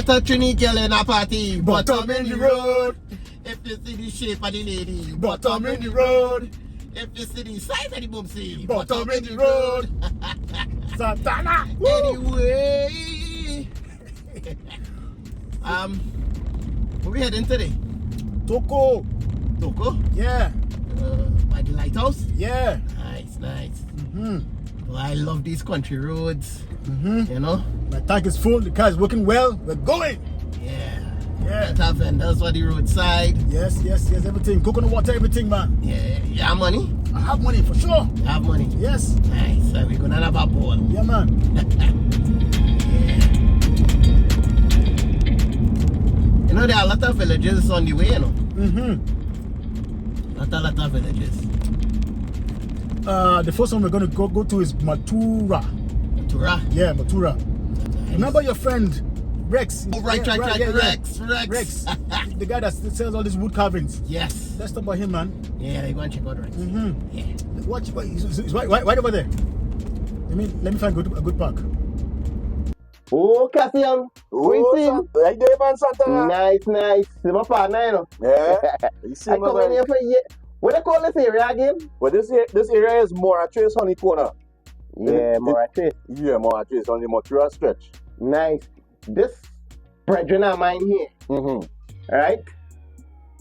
lot of Trini girl in a party, bottom in the road. If you see the shape of the lady, bottom in the road. If you see the size of the boomsy, bottom in the road. Santana! Anyway, where we heading today? Toco! Toco? Yeah. By the Lighthouse? Yeah. Nice. Oh, I love these country roads. You know? My tank is full, the car is working well, we're going! Yeah. Yeah. That vendors for the roadside. Yes, everything. Coconut water, everything, man. Yeah. You have money? I have money, for sure. You have money? Yes. Nice. So we're gonna have a ball. Yeah, man. You know, there are a lot of villages on the way, you know? Lot of villages. The first one we're going to go to is Matura. Matura? Yeah, Matura. Nice. Remember your friend, Rex? Oh, right. Yeah. Rex. The guy that sells all these wood carvings. Yes. Let's talk about him, man. Yeah, you go and check out Rex. Yeah. Watch, he's right over there. Let me find a good park. Oh, Cassian. How you doing, man, Santana? Nice. You're my partner, you know? Yeah. You see, I come in here for a year. What do you call this area again? Well, this area is Moratrace Honey Corner. Yeah, Moratrace. Yeah, Moratrace on the Matura stretch. Nice. This brethren of mine here, right?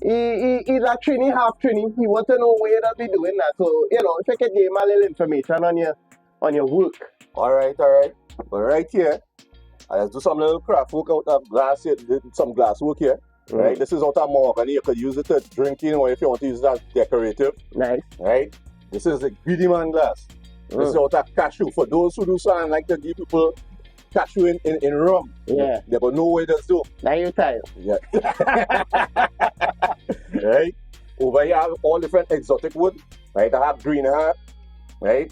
He's a Trini, half Trini. He wants to know where they'll be doing that. So, you know, if you can give him a little information on your work. All right. But right here, I just do some little craft work out of glass here, some glass work here. Right, this is out of mahogany. You could use it to drinking, or if you want to use it as decorative. Nice. Right, this is a greedy man glass. This is out of cashew. For those who do something like to give people cashew in rum, yeah, they got no way to do. Now you tired. Yeah. Right. Over here, I have all different exotic wood. Right, I have green heart. Right.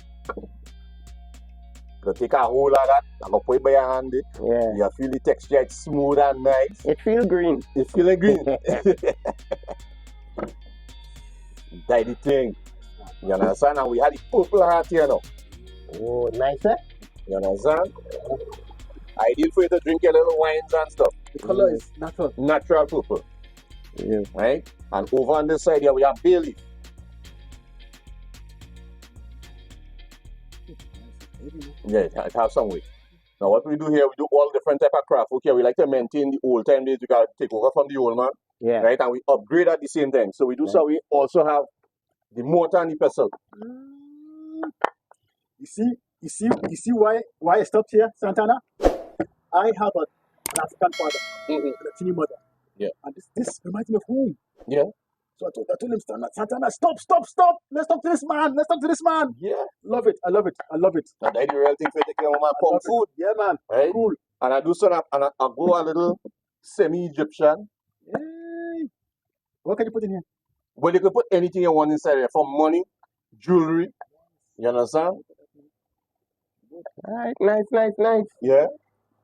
You take a whole of that, I'm going to put it by your hand. Yeah. You feel the texture, it's smooth and nice. It feels green. It's feeling green. Tidy thing. You understand? And we had the purple heart here now. Oh, nice, eh? You understand? Ideal for you to drink your little wines and stuff. The color is natural. Natural purple. Yeah. Right? And over on this side here, we have bay leaf. Yeah, it has some weight. Now what we do here, we do all different type of craft. Okay, we like to maintain the old time days. We got to take over from the old man. Yeah. Right, and we upgrade at the same time. So we do so we also have the mortar and the pestle. You see why I stopped here, Santana? I have an African father and a Trini mother. Yeah. And this reminds me of home. Yeah. So I told him, Santana, stop. Let's talk to this man. Yeah. Love it. I love it. And that's the real thing for taking over my punk food. Yeah, man. Right? Cool. And I do so and I go a little semi-Egyptian. Yay. What can you put in here? Well, you can put anything you want inside here, from money, jewelry. You understand? Alright, nice. Yeah.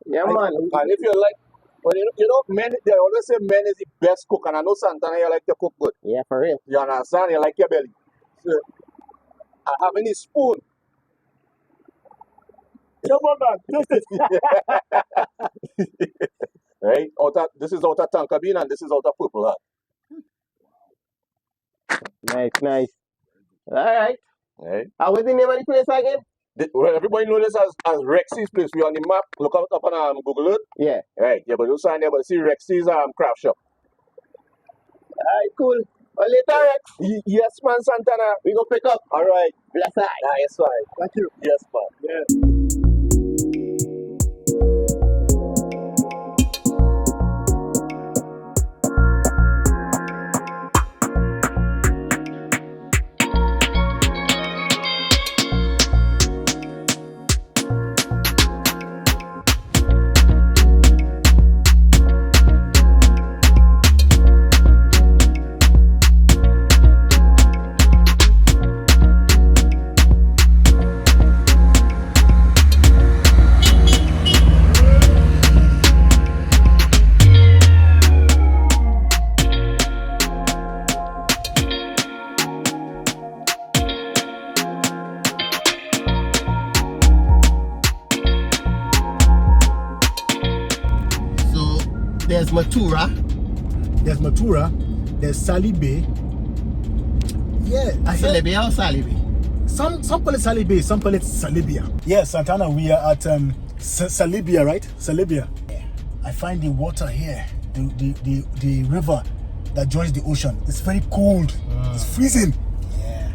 Yeah, man. And if you like, but you know, men, they always say men is the best cook, and I know Santana, you like to cook good. Yeah, for real. You understand? You like your belly. So, I have any spoon. Come on, man. Taste it. Right? This is out of tonka bean, and this is out of purple heart. Nice. Alright. Right? What's the name of the place again? Well, everybody knows this as Rexy's place. We on the map. Look up on Google Earth. Yeah. Right. Yeah, but you sign there, but see Rexy's craft shop. Alright, cool. Well, later, Rex. Yes, man, Santana. We go pick up. Alright. Bless eye. Nice one. Thank you. Yes, man. Yeah. There's Matura. There's Matura. There's Salibia. Yeah, I heard Salibia or Salibia? some call it Salibia, some call it Salibia. Yeah, Santana, we are at Salibia, right? Salibia. Yeah. I find the water here, the river that joins the ocean. It's very cold. It's freezing. Yeah.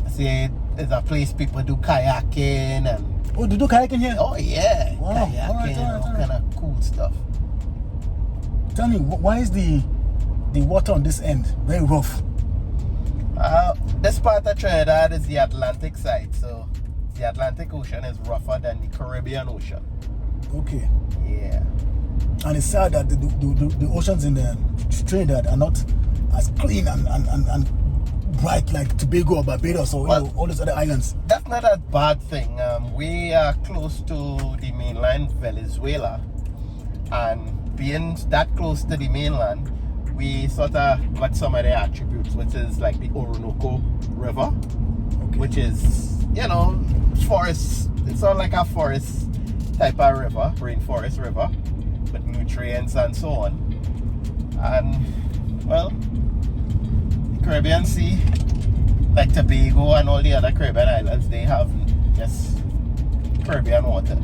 I see it's a place people do kayaking and. Oh, they do kayaking here? Oh yeah. Wow. Kayaking, all right. all kind of cool stuff. Tell me, why is the water on this end very rough? This part of Trinidad is the Atlantic side, so the Atlantic Ocean is rougher than the Caribbean Ocean. Okay. Yeah. And it's sad that the oceans in Trinidad are not as clean and bright like Tobago or Barbados or all those other islands. That's not a bad thing. We are close to the mainland Venezuela, and being that close to the mainland, we sort of got some of their attributes, which is like the Orinoco River, which is, forest. It's not like a forest type of river, rainforest river, with nutrients and so on. And, well, the Caribbean Sea, like Tobago and all the other Caribbean islands, they have just Caribbean waters.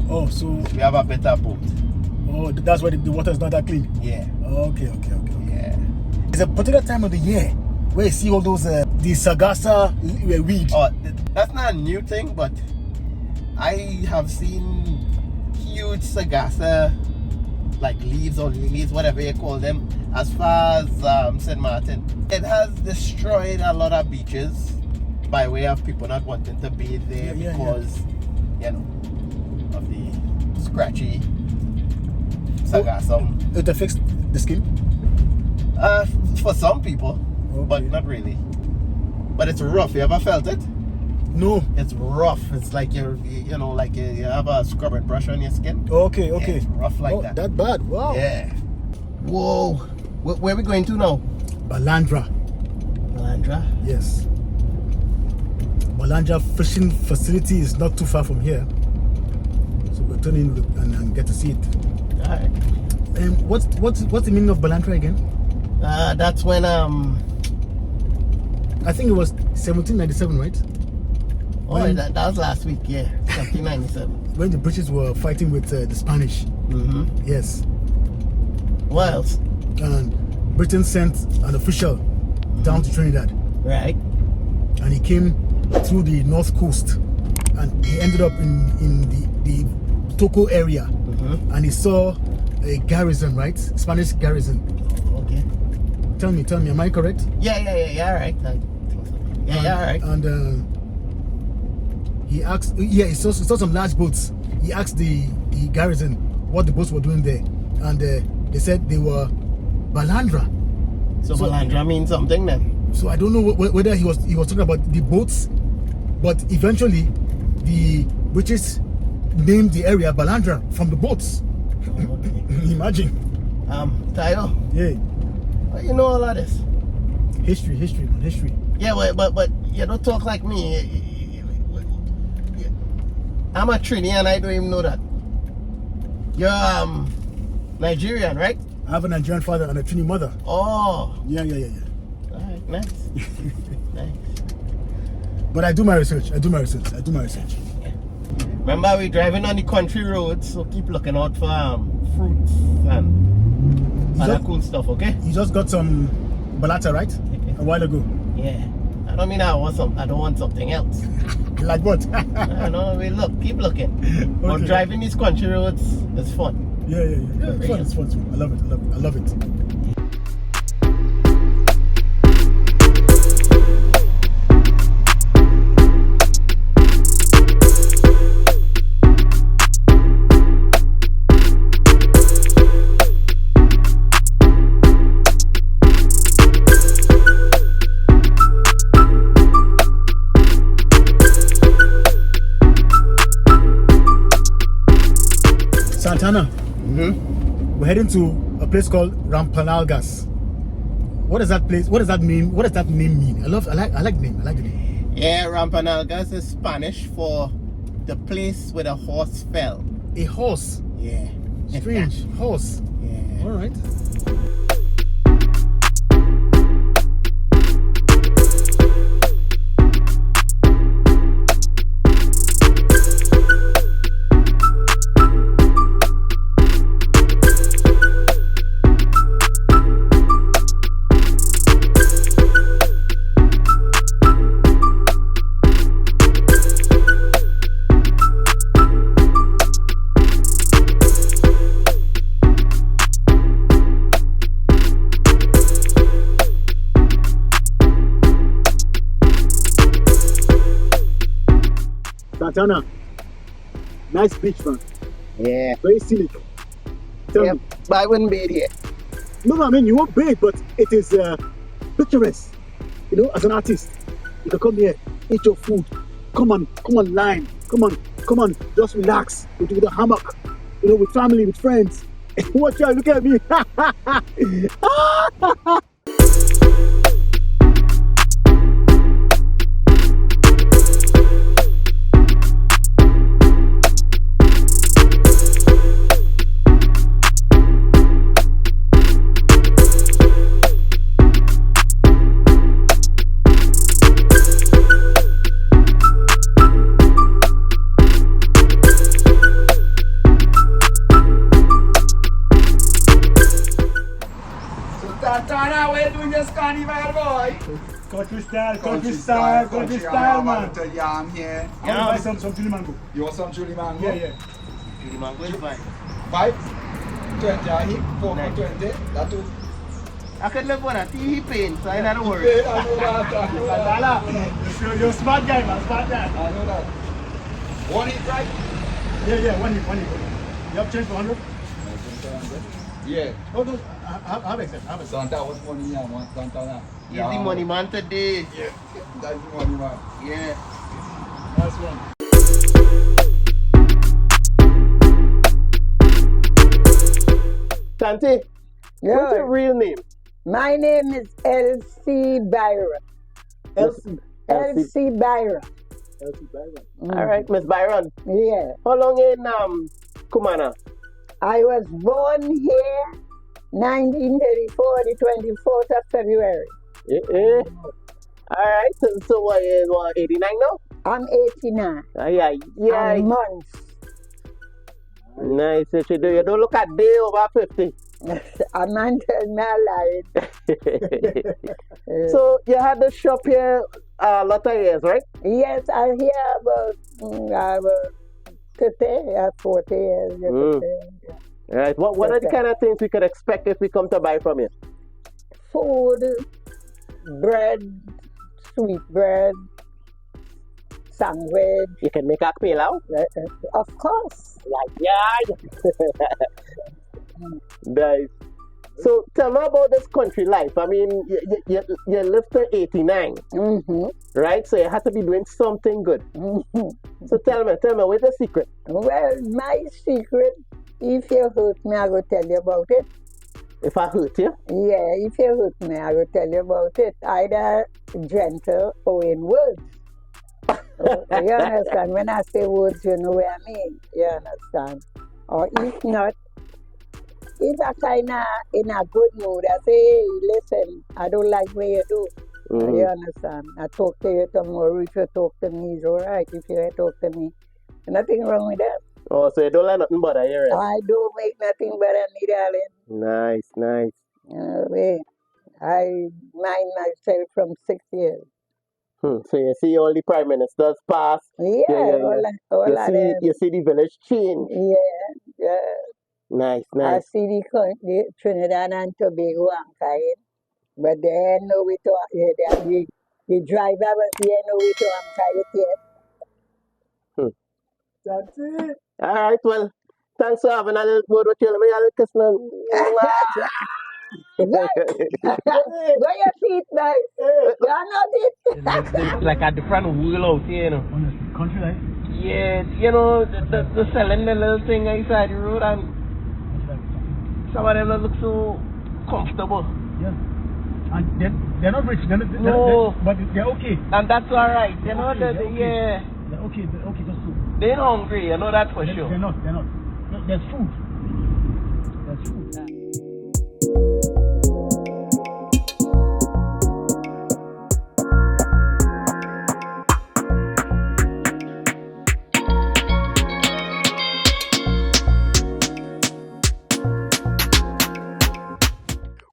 Oh, so we have a bit of both. Oh, that's why the water is not that clean. Yeah. Okay. Yeah. It's a particular time of the year where you see all those the sagasa weed. Oh, that's not a new thing, but I have seen huge sagasa, like leaves or lilies, whatever you call them, as far as St. Martin. It has destroyed a lot of beaches by way of people not wanting to bathe there because, of the scratchy sagasa. It affects the skin? For some people, but not really. But it's rough. You ever felt it? No. It's rough. It's like you have a scrubbing brush on your skin. Okay. Yeah, it's rough like that. That bad. Wow. Yeah. Whoa. Where are we going to now? Balandra. Balandra? Yes. Balandra fishing facility is not too far from here, so we're turning and get to see it. All right. What's the meaning of Balandra again? That's when I think it was 1797, right? That was last week, yeah, 1797. When the British were fighting with the Spanish. Mm-hmm. Yes. What else? And Britain sent an official down to Trinidad. Right. And he came through the north coast, and he ended up in the Toco area. Mm-hmm. And he saw a garrison, right? Spanish garrison. Okay. Tell me, am I correct? Yeah, all right. Yeah, all right. And he asked, he saw some large boats. He asked the garrison what the boats were doing there, and they said they were Balandra. So Balandra means something then? So I don't know whether he was talking about the boats, but eventually the British named the area Balandra from the boats. Okay. Imagine. Tayo. Yeah. You know all of this? History. Yeah, but you don't talk like me. I'm a Trini and I don't even know that. You're Nigerian, right? I have a Nigerian father and a Trini mother. Oh. Yeah. All right, nice. Nice. But I do my research. Yeah. Remember, we're driving on the country roads, so keep looking out for fruits and other cool stuff, okay? You just got some balata, right? A while ago. Yeah. I don't mean I don't want something else. Like what? No, keep looking. Okay. But driving these country roads is fun. Yeah. It's fun. I love it. Santana, we're heading to a place called Rampanalgas. What does that mean? What does that name mean? I like the name. Yeah, Rampanalgas is Spanish for the place where the horse fell. A horse? Yeah. Strange. Horse. Yeah. All right. Santana, nice beach, man. Yeah. Very scenic. Tell me. But I wouldn't bathe here. No, I mean, you won't bathe, but it is picturesque. You know, as an artist, you can come here, eat your food, come on, line, come on, just relax with a hammock, you know, with family, with friends. Watch out, look at me. Santana, what you doing this carnival, boy? Country style, man. To yam here. I want to buy some chili mango. You want some chili mango? Yeah. Chili mango is fine. 5, 20, I hit 4 for 20. That too. I could live with a tea pain, so I don't worry. I know that. Santana, you're a smart guy, man, smart guy. I know that. One hit, right? Yeah, one hit. You have change for 100? Yeah. Oh, no, have it. Santa, what money you want, Santana? He's the money man today. Yeah. That's the money, man. Yeah. Nice one. Santi, what's your real name? My name is Elsie Byron. Elsie Byron. All right, Miss Byron. Yeah. How long in Kumana? I was born here 1934, the 24th of February. All right, so what is 89 now? I'm 89. Yeah. And months. Nice. You don't look at day over 50. A man tell me I lied. So you had the shop here a lot of years, right? Yes, I hear about 40 years. Yeah. Right. What are the kind of things we could expect if we come to buy from you? Food, bread, sweet bread, sandwich. You can make a pilau? Of course. Yeah. Nice. So tell me about this country life. I mean, you lived to 89, right? So you had to be doing something good. So tell me, what's the secret? Well, my secret, if you hurt me, I will tell you about it. If I hurt you? Yeah, if you hurt me, I will tell you about it. Either gentle or in words. You understand? When I say words, you know what I mean. You understand? Or if not, if I kind of in a good mood, I say, hey, listen, I don't like what you do. You understand? I talk to you tomorrow. If you talk to me, it's all right. If you talk to me, nothing wrong with that. Oh, so you don't like nothing but I hear it? I don't make nothing better, me darling. Nice. I mind myself from 6 years. So you see all the prime ministers pass. Yeah. All you see the village change. Yeah. Nice. I see the Trinidad and Tobago anchoring, but they know we to the driver was there know we to anchor it yet. That's it. All right, well, thanks for having a little word with you. Let me have a kiss now. Where your feet, man? You're not it. It's like a different world out here, you know. Honestly, country life? Yeah, you know, the selling the little thing inside the road, and some of them don't look so comfortable. Yeah. And they're not rich, No. but they're okay. And that's all right, you know, Okay, yeah. They're okay, just so. They ain't hungry, you know that for sure. They're not. There's food.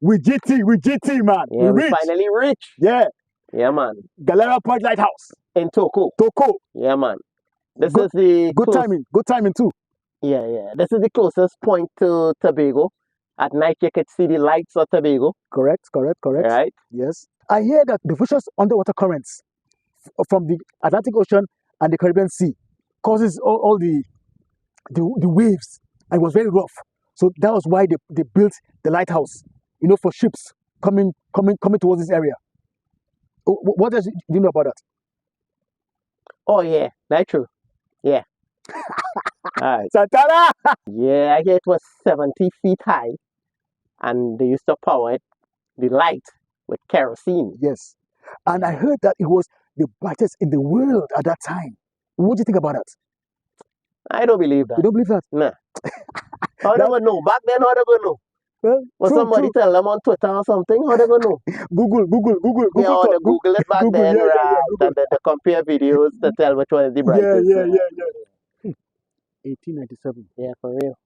We GT, man. Yeah, we reach. finally reached. Yeah. Yeah, man. Galera Point Lighthouse. In Toco. Toco. Yeah, man. This Good- is the Good timing too. Yeah, yeah. This is the closest point to Tobago. At night, you could see the lights of Tobago. Correct. Right? Yes. I hear that the vicious underwater currents from the Atlantic Ocean and the Caribbean Sea causes all the waves, and it was very rough. So that was why they built the lighthouse, you know, for ships coming towards this area. What else do you know about that? Oh, yeah. That's true. Yeah. All right. Santana! Yeah, I hear it was 70 feet high. And they used to power it, the light, with kerosene. Yes. And I heard that it was the brightest in the world at that time. What do you think about that? I don't believe that. You don't believe that? Nah. How they gonna know? Back then, how they gonna know? Well, Was true, somebody tell them on Twitter or something? How they gonna know? Google. Yeah, or they Google it back Google, then, yeah, right? Google. They compare videos to tell which one is the brightest. Yeah. 1897. Yeah, for real.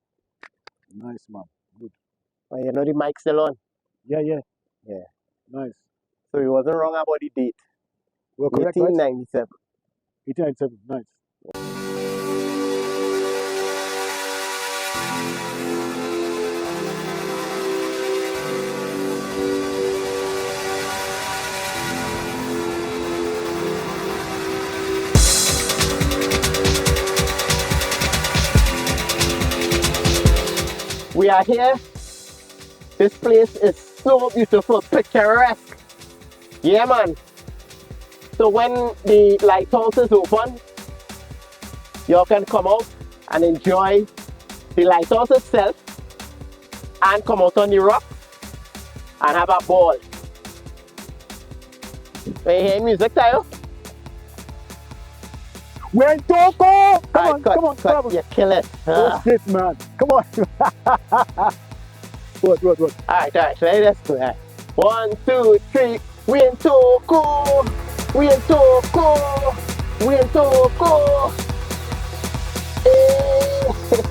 Nice, man. Good. Oh, you know the mic still on? Yeah. Yeah. Nice. So he wasn't wrong about the date. Well, correct, right? 1897. 1897. Nice. We are here. This place is so beautiful, picturesque. Yeah, man. So when the lighthouse is open, you can come out and enjoy the lighthouse itself and come out on the rock and have a ball. When you hear music, Tayo? We're in Toco! Come on. You kill it. Oh, shit, man. Come on. What? Alright, let's go. Right. 1, 2, 3. We in Toco. We in Toco. We in Toco. Hey.